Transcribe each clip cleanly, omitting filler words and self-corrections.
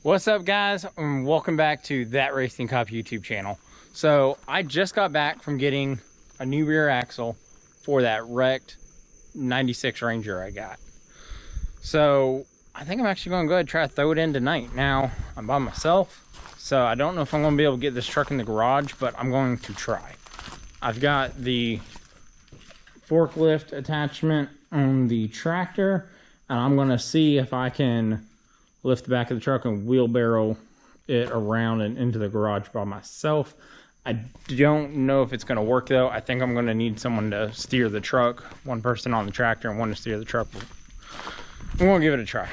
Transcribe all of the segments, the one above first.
What's up, guys, and welcome back to That Racing Cop YouTube channel. So I just got back from getting a new rear axle for that wrecked 96 Ranger I got. So I think I'm actually going to go ahead and try to throw it in tonight. Now I'm by myself, so I don't know if I'm going to be able to get this truck in the garage, but I'm going to try. I've got the forklift attachment on the tractor, and I'm going to see if I can lift the back of the truck and wheelbarrow it around and into the garage by myself. I don't know if it's going to work though. I think I'm going to need someone to steer the truck, one person on the tractor and one to steer the truck. I'm going to give it a try.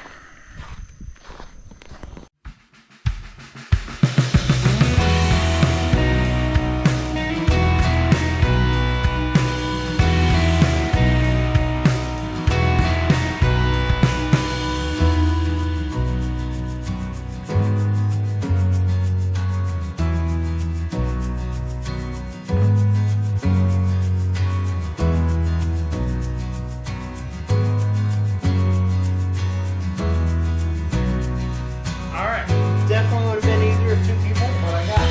Definitely would have been easier if 2 people, but I got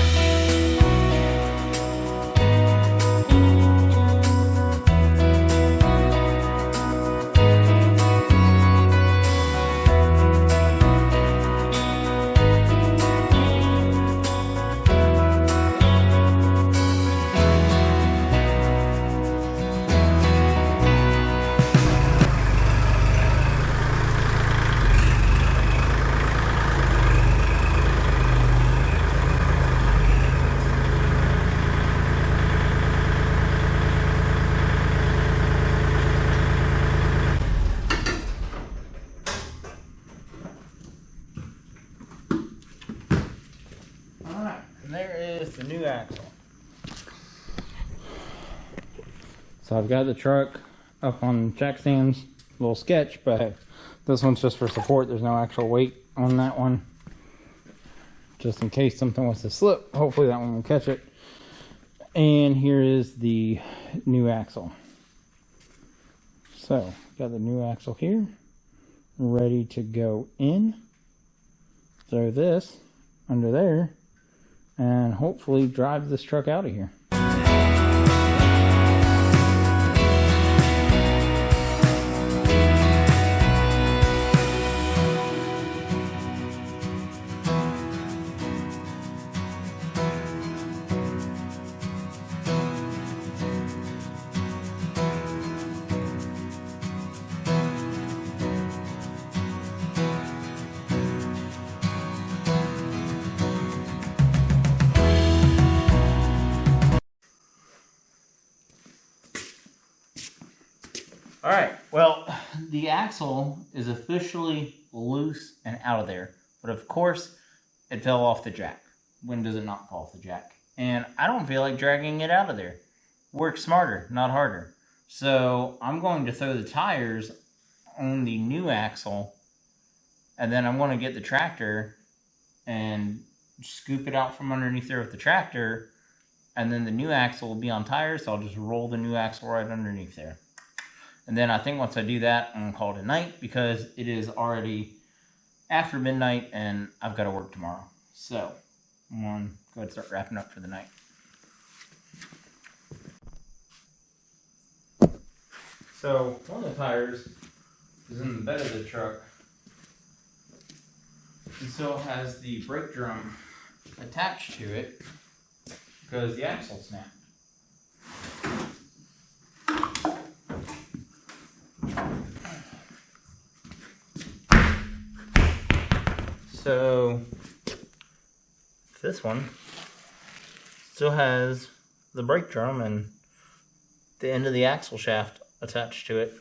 there is the new axle. So I've got the truck up on jack stands, a little sketch, but hey, this one's just for support. There's no actual weight on that one, just in case something was to slip. Hopefully that one will catch it. And here is the new axle. So got the new axle here, ready to go in. Throw this under there and hopefully drive this truck out of here. All right, well, the axle is officially loose and out of there, but of course it fell off the jack. When does it not fall off the jack? And I don't feel like dragging it out of there. Work smarter, not harder. So I'm going to throw the tires on the new axle, and then I'm going to get the tractor and scoop it out from underneath there with the tractor, and then the new axle will be on tires, so I'll just roll the new axle right underneath there. And then I think once I do that, I'm going to call it a night, because it is already after midnight and I've got to work tomorrow. So I'm going to go ahead and start wrapping up for the night. So one of the tires is in the bed of the truck. It still has the brake drum attached to it because the axle snapped. So this one still has the brake drum and the end of the axle shaft attached to it.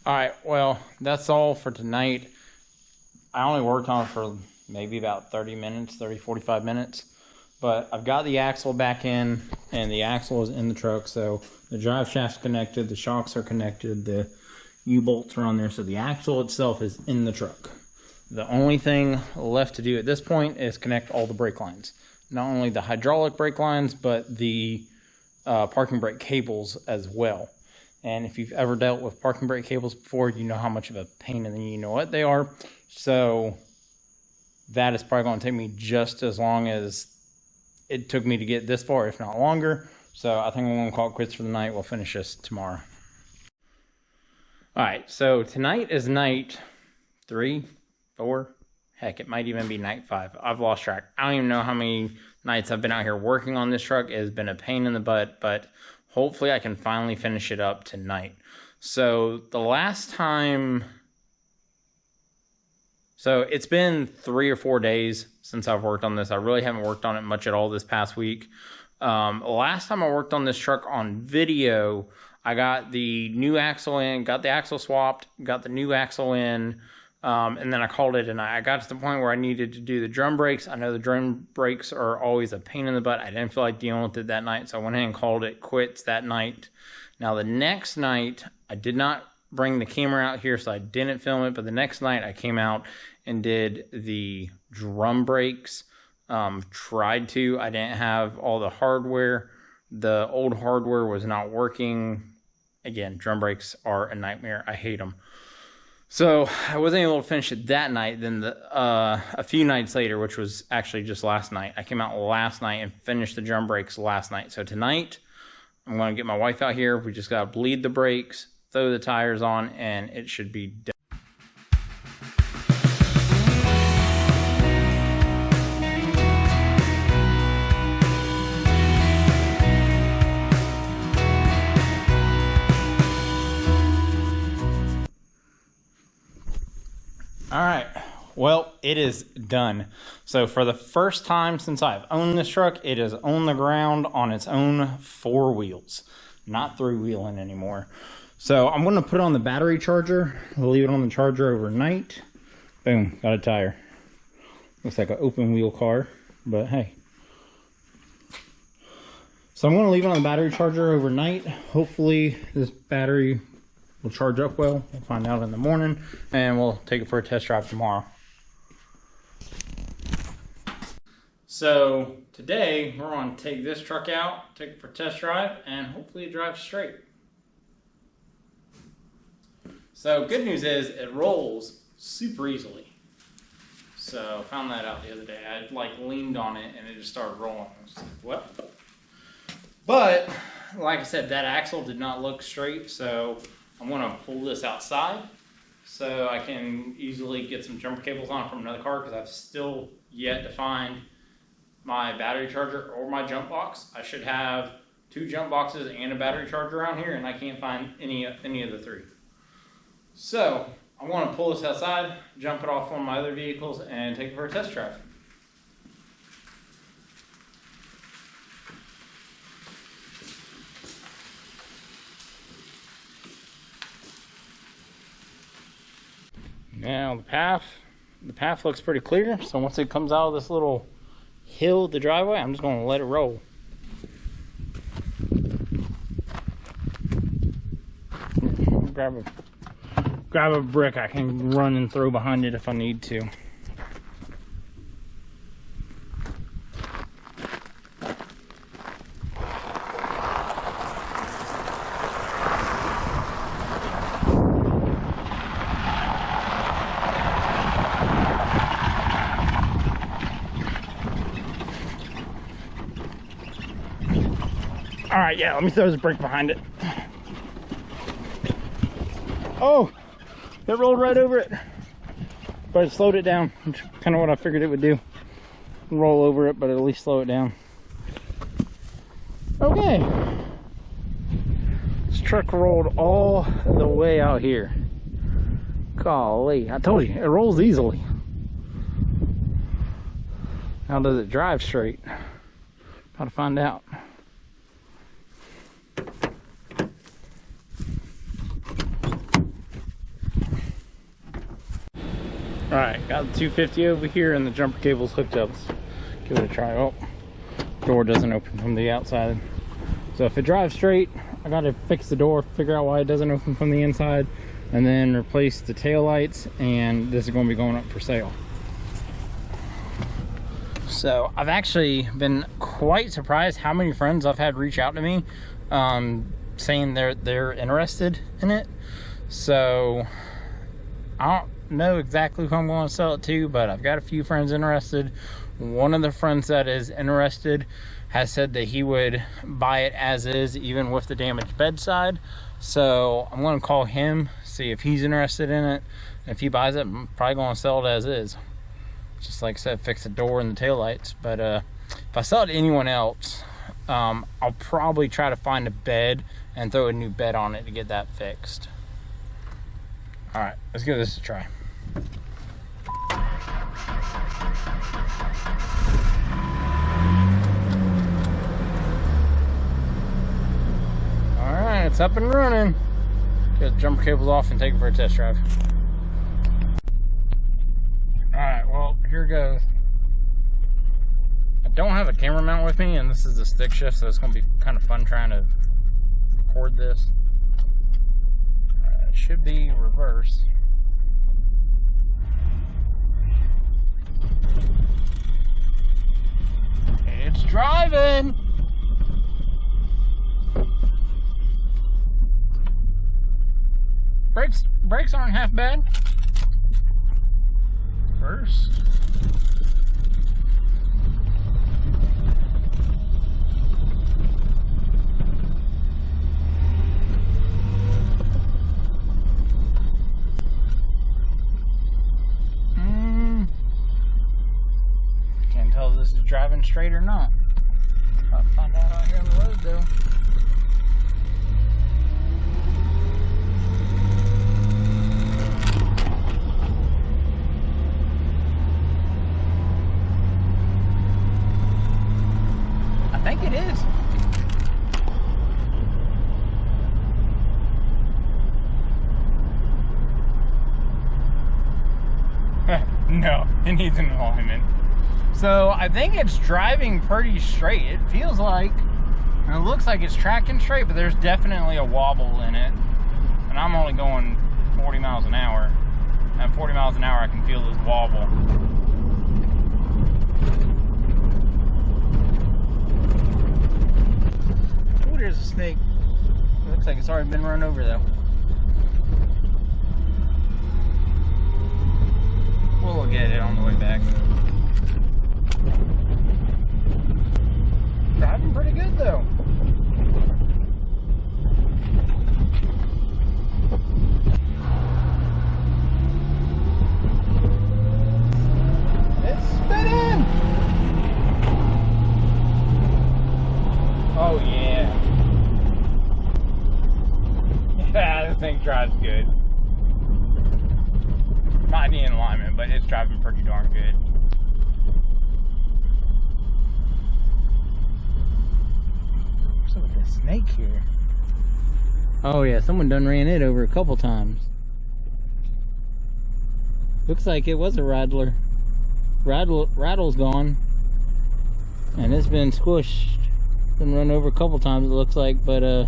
All right, well, that's all for tonight. I only worked on it for maybe about 30 minutes, 45 minutes. But I've got the axle back in, and the axle is in the truck, so the drive shaft's connected, the shocks are connected, the U-bolts are on there, so the axle itself is in the truck. The only thing left to do at this point is connect all the brake lines. Not only the hydraulic brake lines, but the parking brake cables as well. And if you've ever dealt with parking brake cables before, you know how much of a pain in the you know what they are. So that is probably going to take me just as long as it took me to get this far, if not longer. So I think I'm going to call it quits for the night. We'll finish this tomorrow. All right, so tonight is night 3, 4, heck, it might even be night 5. I've lost track. I don't even know how many nights I've been out here working on this truck. It has been a pain in the butt, but hopefully I can finally finish it up tonight. So the last time, so it's been 3 or 4 days since I've worked on this. I really haven't worked on it much at all this past week. Last time I worked on this truck on video, I got the new axle in, got the axle swapped, got the new axle in, and then I called it, and I got to the point where I needed to do the drum brakes. I know the drum brakes are always a pain in the butt. I didn't feel like dealing with it that night, so I went ahead and called it quits that night. Now the next night, I did not bring the camera out here, so I didn't film it, but the next night I came out and did the drum brakes. Tried to. I didn't have all the hardware. The old hardware was not working. Again, drum brakes are a nightmare. I hate them. So I wasn't able to finish it that night. Then a few nights later, which was actually just last night, I came out last night and finished the drum brakes last night. So tonight, I'm going to get my wife out here. We just got to bleed the brakes, throw the tires on, and it should be done. All right, well, it is done. So for the first time since I've owned this truck, it is on the ground on its own 4 wheels, not 3-wheeling anymore. So I'm going to put on the battery charger. We'll leave it on the charger overnight. Boom, got a tire. Looks like an open wheel car, but hey. So I'm going to leave it on the battery charger overnight. Hopefully this battery will charge up well. We'll find out in the morning, and we'll take it for a test drive tomorrow. So today we're going to take this truck out, take it for a test drive, and hopefully it drives straight. So good news is it rolls super easily. So I found that out the other day. I like leaned on it and it just started rolling. I was like, what? But like I said, that axle did not look straight, so I'm going to pull this outside so I can easily get some jumper cables on from another car, because I've still yet to find my battery charger or my jump box. I should have 2 jump boxes and a battery charger around here, and I can't find any of the 3. So I want to pull this outside, jump it off one of my other vehicles, and take it for a test drive. Now the path looks pretty clear, so once it comes out of this little hill of the driveway, I'm just going to let it roll. Grab a brick I can run and throw behind it if I need to. Alright, yeah, let me throw this brick behind it. Oh, it rolled right over it. But it slowed it down, which is kind of what I figured it would do. Roll over it, but at least slow it down. Okay. This truck rolled all the way out here. Golly, I told you, it rolls easily. How does it drive straight? Gotta find out. Got the 250 over here and the jumper cable's hooked up. Let's give it a try. Oh, door doesn't open from the outside. So if it drives straight, I gotta fix the door, figure out why it doesn't open from the inside, and then replace the tail lights, and this is gonna be going up for sale. So I've actually been quite surprised how many friends I've had reach out to me saying they're interested in it. So I don't know exactly who I'm going to sell it to, but I've got a few friends interested. One of the friends that is interested has said that he would buy it as is, even with the damaged bedside. So I'm going to call him, see if he's interested in it. If he buys it, I'm probably going to sell it as is. Just like I said, fix the door and the taillights. But if I sell it to anyone else, I'll probably try to find a bed and throw a new bed on it to get that fixed. All right, let's give this a try. All right, it's up and running. Get the jumper cables off and take it for a test drive. Alright, well, here goes. I don't have a camera mount with me, and this is a stick shift, so it's going to be kind of fun trying to record this. It should be reverse. It's driving! Brakes aren't half bad. First. Can't tell if this is driving straight or not. I'll find out out here on the road though. I think it is. No, it needs an alignment. So I think it's driving pretty straight. It feels like, and it looks like it's tracking straight, but there's definitely a wobble in it. And I'm only going 40 miles an hour. At 40 miles an hour, I can feel this wobble. There's a snake. It looks like it's already been run over though. We'll look at it on the way back. Driving pretty good though. It's spinning! Oh yeah. Yeah, this thing drives good. Might be in alignment, but it's driving pretty darn good. There's like a snake here. Oh yeah, someone done ran it over a couple times. Looks like it was a rattler. Rattle's gone. And it's been squished. Been run over a couple times it looks like, but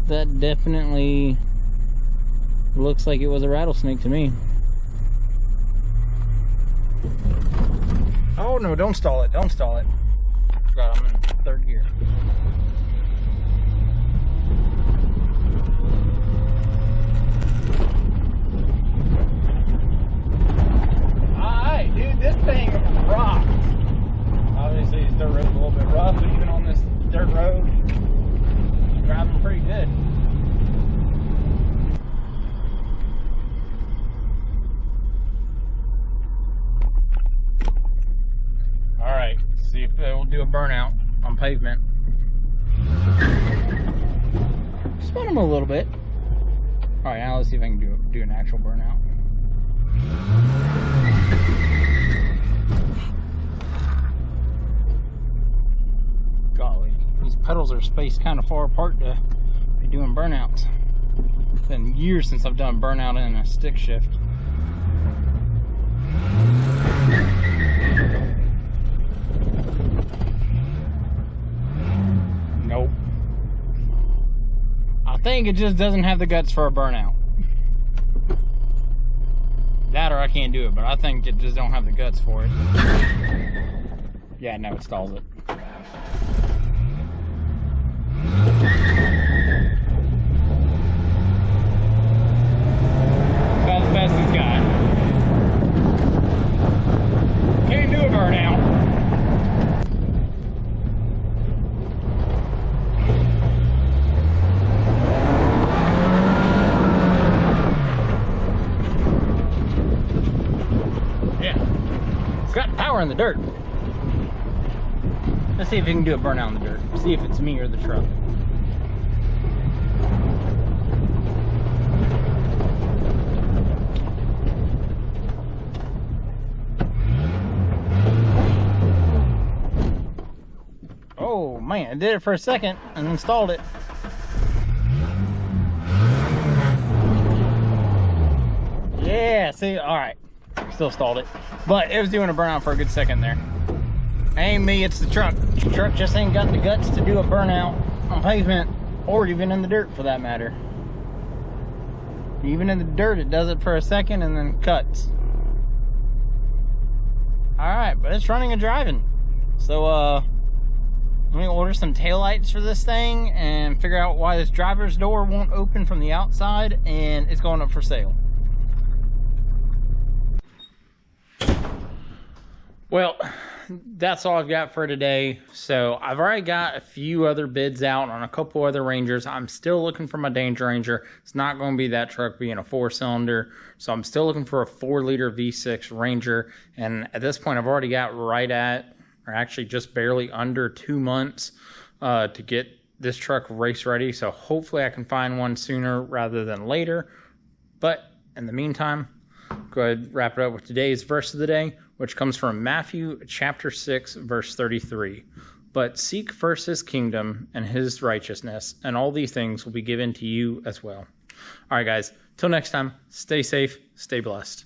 that definitely looks like it was a rattlesnake to me. Oh no, don't stall it, don't stall it. God, I'm in third gear. Alright, dude, this thing rocks. Obviously, this dirt road's a little bit rough, but even on this dirt road, it's driving pretty good. Alright, see if it will do a burnout on pavement. Spin them a little bit. Alright, now let's see if I can do an actual burnout. Golly, these pedals are spaced kind of far apart to be doing burnouts. It's been years since I've done burnout in a stick shift. Nope. I think it just doesn't have the guts for a burnout. That or I can't do it, but I think it just don't have the guts for it. Yeah, no, it stalls it. About the best it's got. Can't do a burnout. It's got power in the dirt. Let's see if it can do a burnout in the dirt. See if it's me or the truck. Oh man, I did it for a second and then stalled it. Yeah, see, all right. Still stalled it, but it was doing a burnout for a good second there. Ain't me, it's the truck. The truck just ain't got the guts to do a burnout on pavement or even in the dirt for that matter. Even in the dirt, it does it for a second and then cuts. All right, but it's running and driving. So let me order some taillights for this thing and figure out why this driver's door won't open from the outside, and it's going up for sale. Well, that's all I've got for today. So I've already got a few other bids out on a couple other Rangers. I'm still looking for my Danger Ranger. It's not going to be that truck being a 4-cylinder. So I'm still looking for a 4-liter V6 Ranger. And at this point, I've already got right at, or actually just barely under 2 months to get this truck race ready. So hopefully I can find one sooner rather than later. But in the meantime, go ahead and wrap it up with today's verse of the day, which comes from Matthew chapter 6, verse 33. But seek first his kingdom and his righteousness, and all these things will be given to you as well. All right, guys, till next time, stay safe, stay blessed.